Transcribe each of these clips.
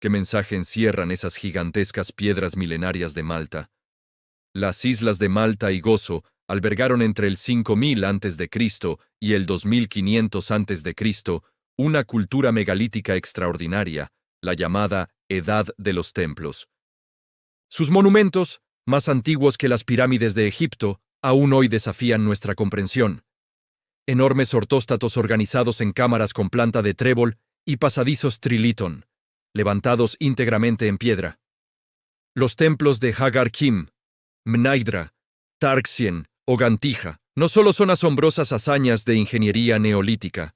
¿Qué mensaje encierran esas gigantescas piedras milenarias de Malta? Las islas de Malta y Gozo albergaron entre el 5000 a.C. y el 2500 a.C. una cultura megalítica extraordinaria, la llamada Edad de los Templos. Sus monumentos, más antiguos que las pirámides de Egipto, aún hoy desafían nuestra comprensión. Enormes ortóstatos organizados en cámaras con planta de trébol y pasadizos trilitón, levantados íntegramente en piedra. Los templos de Hagar Kim, Mnaidra, Tarxien o Gantija no solo son asombrosas hazañas de ingeniería neolítica,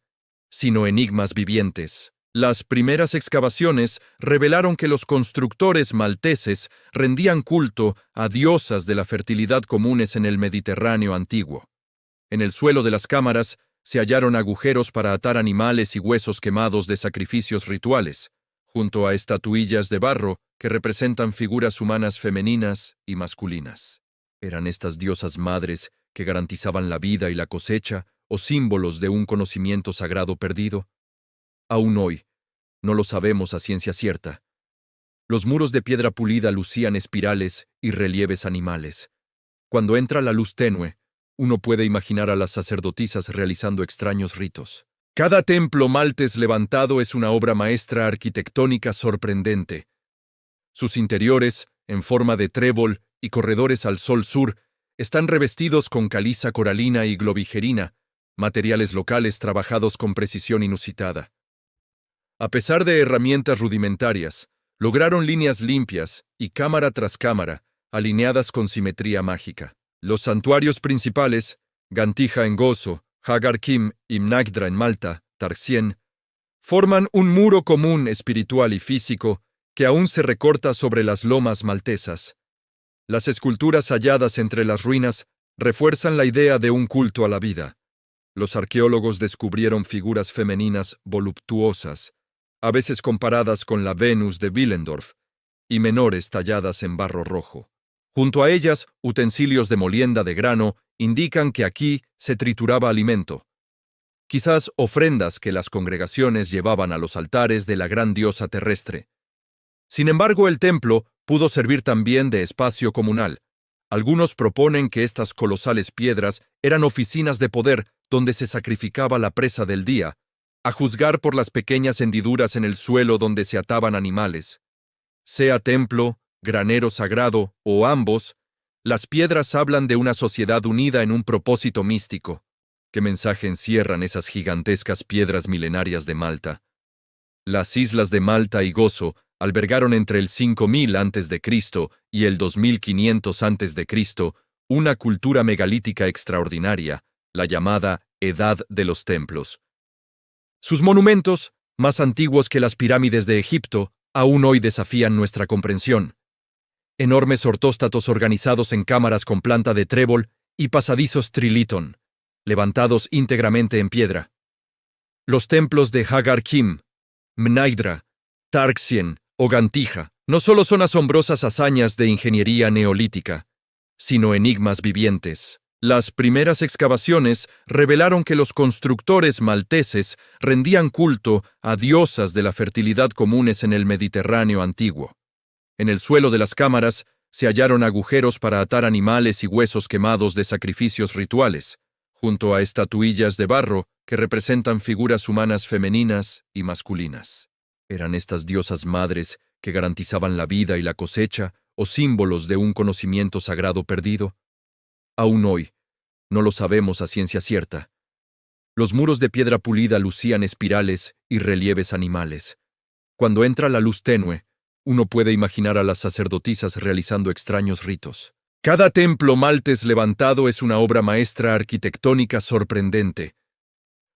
sino enigmas vivientes. Las primeras excavaciones revelaron que los constructores malteses rendían culto a diosas de la fertilidad comunes en el Mediterráneo antiguo. En el suelo de las cámaras se hallaron agujeros para atar animales y huesos quemados de sacrificios rituales, junto a estatuillas de barro que representan figuras humanas femeninas y masculinas. ¿Eran estas diosas madres que garantizaban la vida y la cosecha o símbolos de un conocimiento sagrado perdido? Aún hoy, no lo sabemos a ciencia cierta. Los muros de piedra pulida lucían espirales y relieves animales. Cuando entra la luz tenue, uno puede imaginar a las sacerdotisas realizando extraños ritos. Cada templo maltés levantado es una obra maestra arquitectónica sorprendente. Sus interiores, en forma de trébol y corredores al sol sur, están revestidos con caliza coralina y globigerina, materiales locales trabajados con precisión inusitada. A pesar de herramientas rudimentarias, lograron líneas limpias y cámara tras cámara, alineadas con simetría mágica. Los santuarios principales, Gantija en Gozo, Hagar Kim y Mnaidra en Malta, Tarxien, forman un muro común espiritual y físico que aún se recorta sobre las lomas maltesas. Las esculturas halladas entre las ruinas refuerzan la idea de un culto a la vida. Los arqueólogos descubrieron figuras femeninas voluptuosas, a veces comparadas con la Venus de Willendorf, y menores talladas en barro rojo. Junto a ellas, utensilios de molienda de grano indican que aquí se trituraba alimento. Quizás ofrendas que las congregaciones llevaban a los altares de la gran diosa terrestre. Sin embargo, el templo pudo servir también de espacio comunal. Algunos proponen que estas colosales piedras eran oficinas de poder donde se sacrificaba la presa del día, a juzgar por las pequeñas hendiduras en el suelo donde se ataban animales. Sea templo, granero sagrado o ambos, las piedras hablan de una sociedad unida en un propósito místico. ¿Qué mensaje encierran esas gigantescas piedras milenarias de Malta? Las islas de Malta y Gozo albergaron entre el 5000 a.C. y el 2500 a.C. una cultura megalítica extraordinaria, la llamada Edad de los Templos. Sus monumentos, más antiguos que las pirámides de Egipto, aún hoy desafían nuestra comprensión. Enormes ortóstatos organizados en cámaras con planta de trébol y pasadizos trilitón, levantados íntegramente en piedra. Los templos de Hagar Kim, Mnaidra, Tarxien o Gantija no solo son asombrosas hazañas de ingeniería neolítica, sino enigmas vivientes. Las primeras excavaciones revelaron que los constructores malteses rendían culto a diosas de la fertilidad comunes en el Mediterráneo antiguo. En el suelo de las cámaras se hallaron agujeros para atar animales y huesos quemados de sacrificios rituales, junto a estatuillas de barro que representan figuras humanas femeninas y masculinas. ¿Eran estas diosas madres que garantizaban la vida y la cosecha o símbolos de un conocimiento sagrado perdido? Aún hoy, no lo sabemos a ciencia cierta. Los muros de piedra pulida lucían espirales y relieves animales. Cuando entra la luz tenue, uno puede imaginar a las sacerdotisas realizando extraños ritos. Cada templo maltés levantado es una obra maestra arquitectónica sorprendente.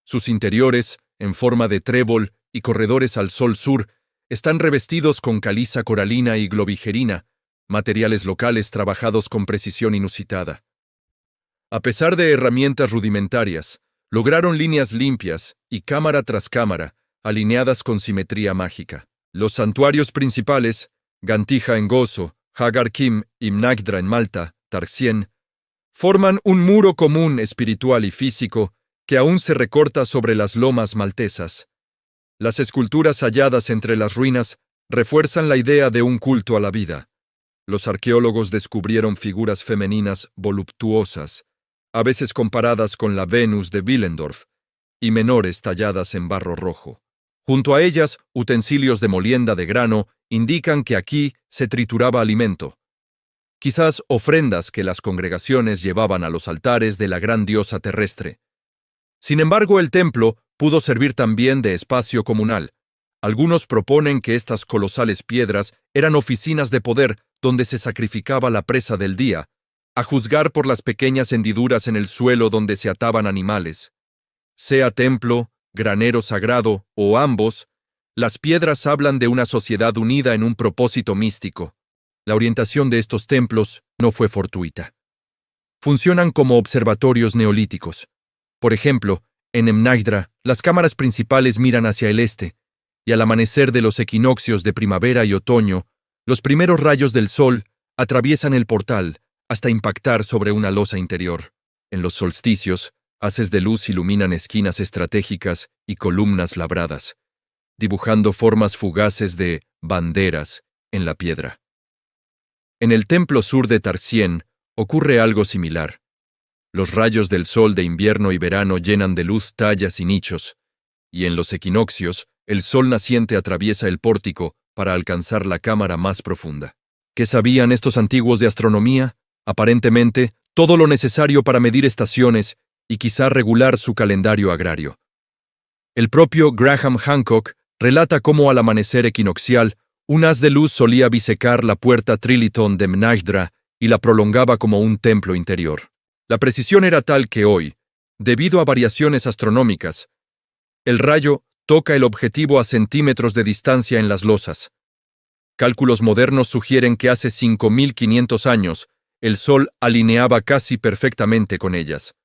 Sus interiores, en forma de trébol y corredores al sol sur, están revestidos con caliza coralina y globigerina, materiales locales trabajados con precisión inusitada. A pesar de herramientas rudimentarias, lograron líneas limpias y cámara tras cámara, alineadas con simetría mágica. Los santuarios principales, Gantija en Gozo, Hagar Kim y Mnaidra en Malta, Tarxien, forman un muro común espiritual y físico que aún se recorta sobre las lomas maltesas. Las esculturas halladas entre las ruinas refuerzan la idea de un culto a la vida. Los arqueólogos descubrieron figuras femeninas voluptuosas, a veces comparadas con la Venus de Willendorf, y menores talladas en barro rojo. Junto a ellas, utensilios de molienda de grano indican que aquí se trituraba alimento. Quizás ofrendas que las congregaciones llevaban a los altares de la gran diosa terrestre. Sin embargo, el templo pudo servir también de espacio comunal. Algunos proponen que estas colosales piedras eran oficinas de poder donde se sacrificaba la presa del día, a juzgar por las pequeñas hendiduras en el suelo donde se ataban animales. Sea templo, granero sagrado o ambos, las piedras hablan de una sociedad unida en un propósito místico. La orientación de estos templos no fue fortuita. Funcionan como observatorios neolíticos. Por ejemplo, en Emnajdra, las cámaras principales miran hacia el este, y al amanecer de los equinoccios de primavera y otoño, los primeros rayos del sol atraviesan el portal hasta impactar sobre una losa interior. En los solsticios, haces de luz iluminan esquinas estratégicas y columnas labradas, dibujando formas fugaces de banderas en la piedra. En el templo sur de Tarsien ocurre algo similar. Los rayos del sol de invierno y verano llenan de luz tallas y nichos, y en los equinoccios, el sol naciente atraviesa el pórtico para alcanzar la cámara más profunda. ¿Qué sabían estos antiguos de astronomía? Aparentemente, todo lo necesario para medir estaciones y quizá regular su calendario agrario. El propio Graham Hancock relata cómo al amanecer equinoccial, un haz de luz solía bisecar la puerta Trilithon de Mnajdra y la prolongaba como un templo interior. La precisión era tal que hoy, debido a variaciones astronómicas, el rayo toca el objetivo a centímetros de distancia en las losas. Cálculos modernos sugieren que hace 5.500 años el Sol alineaba casi perfectamente con ellas.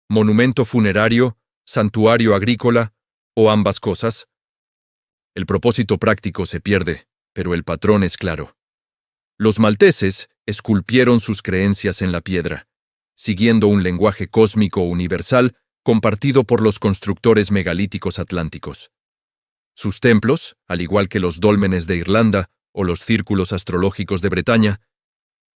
¿Monumento funerario, santuario agrícola o ambas cosas? El propósito práctico se pierde, pero el patrón es claro. Los malteses esculpieron sus creencias en la piedra, siguiendo un lenguaje cósmico universal compartido por los constructores megalíticos atlánticos. Sus templos, al igual que los dólmenes de Irlanda o los círculos astrológicos de Bretaña,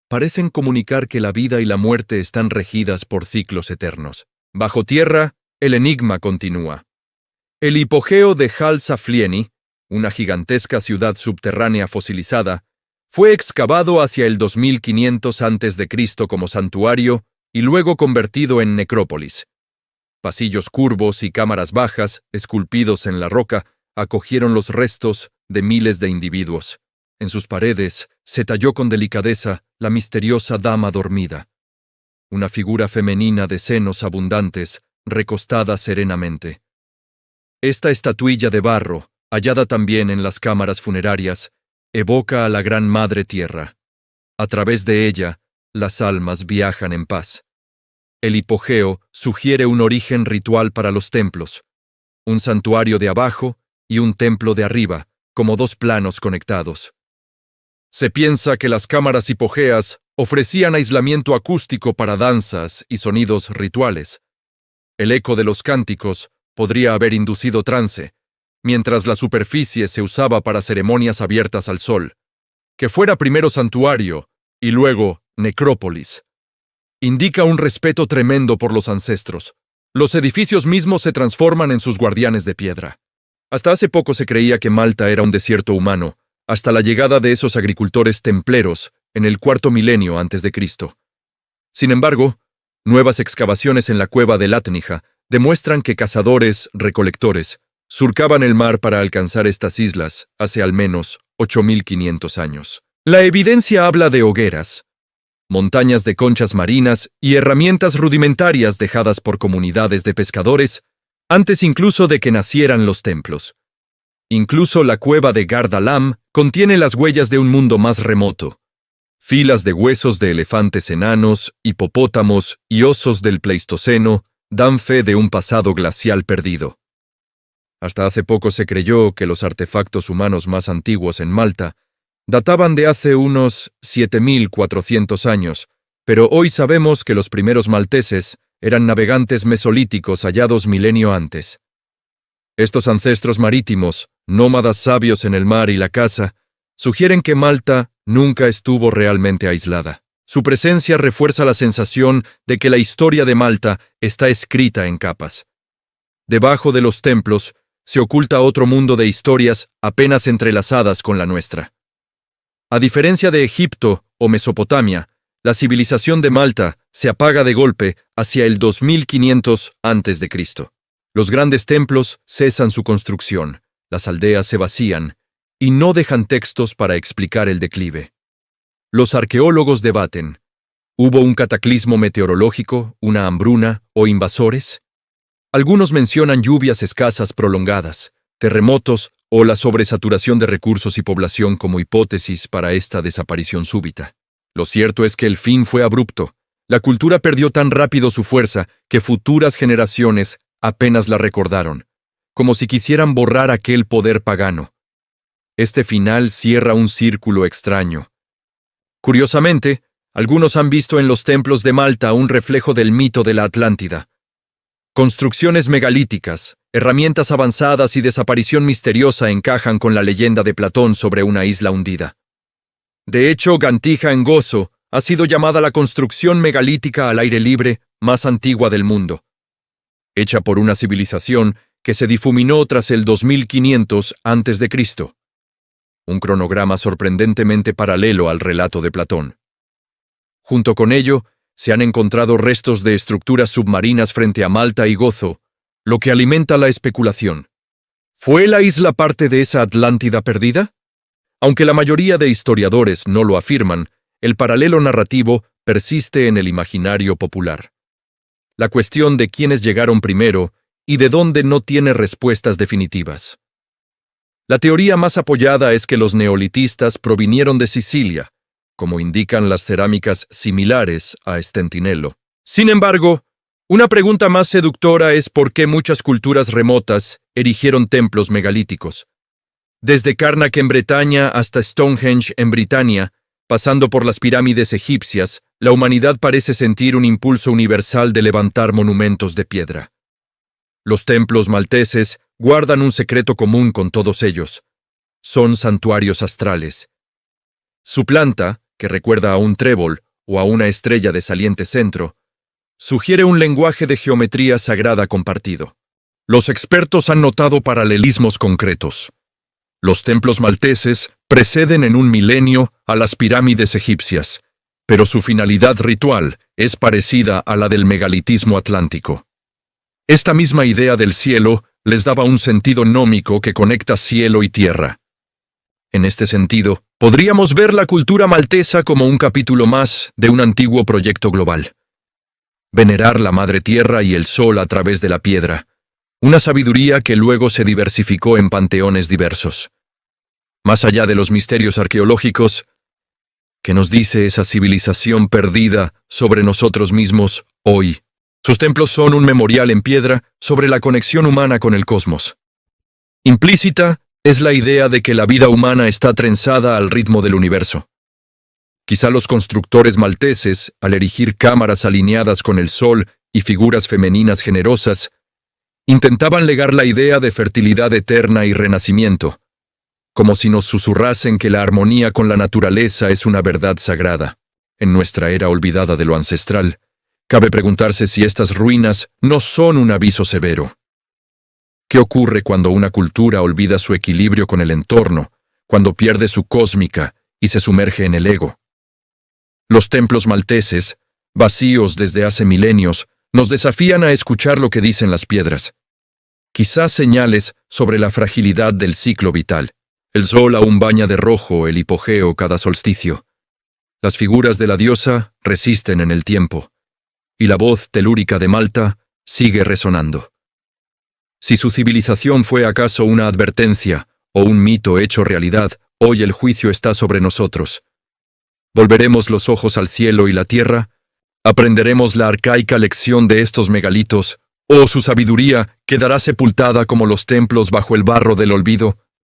parecen comunicar que la vida y la muerte están regidas por ciclos eternos. Bajo tierra, el enigma continúa. El hipogeo de Hal Saflieni, una gigantesca ciudad subterránea fosilizada, fue excavado hacia el 2500 a.C. como santuario y luego convertido en necrópolis. Pasillos curvos y cámaras bajas, esculpidos en la roca, acogieron los restos de miles de individuos. En sus paredes se talló con delicadeza la misteriosa dama dormida, una figura femenina de senos abundantes, recostada serenamente. Esta estatuilla de barro, hallada también en las cámaras funerarias, evoca a la Gran Madre Tierra. A través de ella, las almas viajan en paz. El hipogeo sugiere un origen ritual para los templos, un santuario de abajo y un templo de arriba, como dos planos conectados. Se piensa que las cámaras hipogeas ofrecían aislamiento acústico para danzas y sonidos rituales. El eco de los cánticos podría haber inducido trance, mientras la superficie se usaba para ceremonias abiertas al sol. Que fuera primero santuario y luego necrópolis indica un respeto tremendo por los ancestros. Los edificios mismos se transforman en sus guardianes de piedra. Hasta hace poco se creía que Malta era un desierto humano, hasta la llegada de esos agricultores templeros en el cuarto milenio antes de Cristo. Sin embargo, nuevas excavaciones en la cueva de Látnija demuestran que cazadores-recolectores surcaban el mar para alcanzar estas islas hace al menos 8.500 años. La evidencia habla de hogueras, montañas de conchas marinas y herramientas rudimentarias dejadas por comunidades de pescadores antes incluso de que nacieran los templos. Incluso la cueva de Gardalam contiene las huellas de un mundo más remoto. Filas de huesos de elefantes enanos, hipopótamos y osos del Pleistoceno dan fe de un pasado glacial perdido. Hasta hace poco se creyó que los artefactos humanos más antiguos en Malta databan de hace unos 7.400 años, pero hoy sabemos que los primeros malteses eran navegantes mesolíticos hallados milenio antes. Estos ancestros marítimos, nómadas sabios en el mar y la caza, sugieren que Malta nunca estuvo realmente aislada. Su presencia refuerza la sensación de que la historia de Malta está escrita en capas. Debajo de los templos se oculta otro mundo de historias apenas entrelazadas con la nuestra. A diferencia de Egipto o Mesopotamia, la civilización de Malta se apaga de golpe hacia el 2500 a.C. Los grandes templos cesan su construcción, las aldeas se vacían y no dejan textos para explicar el declive. Los arqueólogos debaten: ¿hubo un cataclismo meteorológico, una hambruna o invasores? Algunos mencionan lluvias escasas prolongadas, terremotos o la sobresaturación de recursos y población como hipótesis para esta desaparición súbita. Lo cierto es que el fin fue abrupto. La cultura perdió tan rápido su fuerza que futuras generaciones apenas la recordaron, como si quisieran borrar aquel poder pagano. Este final cierra un círculo extraño. Curiosamente, algunos han visto en los templos de Malta un reflejo del mito de la Atlántida. Construcciones megalíticas, herramientas avanzadas y desaparición misteriosa encajan con la leyenda de Platón sobre una isla hundida. De hecho, Gantija en Gozo ha sido llamada la construcción megalítica al aire libre más antigua del mundo, hecha por una civilización que se difuminó tras el 2500 a.C., un cronograma sorprendentemente paralelo al relato de Platón. Junto con ello, se han encontrado restos de estructuras submarinas frente a Malta y Gozo, lo que alimenta la especulación. ¿Fue la isla parte de esa Atlántida perdida? Aunque la mayoría de historiadores no lo afirman, el paralelo narrativo persiste en el imaginario popular. La cuestión de quiénes llegaron primero y de dónde no tiene respuestas definitivas. La teoría más apoyada es que los neolitistas provinieron de Sicilia, como indican las cerámicas similares a Stentinello. Sin embargo, una pregunta más seductora es por qué muchas culturas remotas erigieron templos megalíticos. Desde Karnak en Bretaña hasta Stonehenge en Britania, pasando por las pirámides egipcias, la humanidad parece sentir un impulso universal de levantar monumentos de piedra. Los templos malteses guardan un secreto común con todos ellos. Son santuarios astrales. Su planta, que recuerda a un trébol o a una estrella de saliente centro, sugiere un lenguaje de geometría sagrada compartido. Los expertos han notado paralelismos concretos. Los templos malteses preceden en un milenio a las pirámides egipcias, pero su finalidad ritual es parecida a la del megalitismo atlántico. Esta misma idea del cielo les daba un sentido gnómico que conecta cielo y tierra. En este sentido, podríamos ver la cultura maltesa como un capítulo más de un antiguo proyecto global. Venerar la madre tierra y el sol a través de la piedra, una sabiduría que luego se diversificó en panteones diversos. Más allá de los misterios arqueológicos, ¿qué nos dice esa civilización perdida sobre nosotros mismos hoy? Sus templos son un memorial en piedra sobre la conexión humana con el cosmos. Implícita es la idea de que la vida humana está trenzada al ritmo del universo. Quizá los constructores malteses, al erigir cámaras alineadas con el sol y figuras femeninas generosas, intentaban legar la idea de fertilidad eterna y renacimiento, como si nos susurrasen que la armonía con la naturaleza es una verdad sagrada. En nuestra era olvidada de lo ancestral, cabe preguntarse si estas ruinas no son un aviso severo. ¿Qué ocurre cuando una cultura olvida su equilibrio con el entorno, cuando pierde su cósmica y se sumerge en el ego? Los templos malteses, vacíos desde hace milenios, nos desafían a escuchar lo que dicen las piedras. Quizás señales sobre la fragilidad del ciclo vital. El sol aún baña de rojo el hipogeo cada solsticio. Las figuras de la diosa resisten en el tiempo, y la voz telúrica de Malta sigue resonando. Si su civilización fue acaso una advertencia o un mito hecho realidad, hoy el juicio está sobre nosotros. ¿Volveremos los ojos al cielo y la tierra? ¿Aprenderemos la arcaica lección de estos megalitos? ¿O su sabiduría quedará sepultada como los templos bajo el barro del olvido?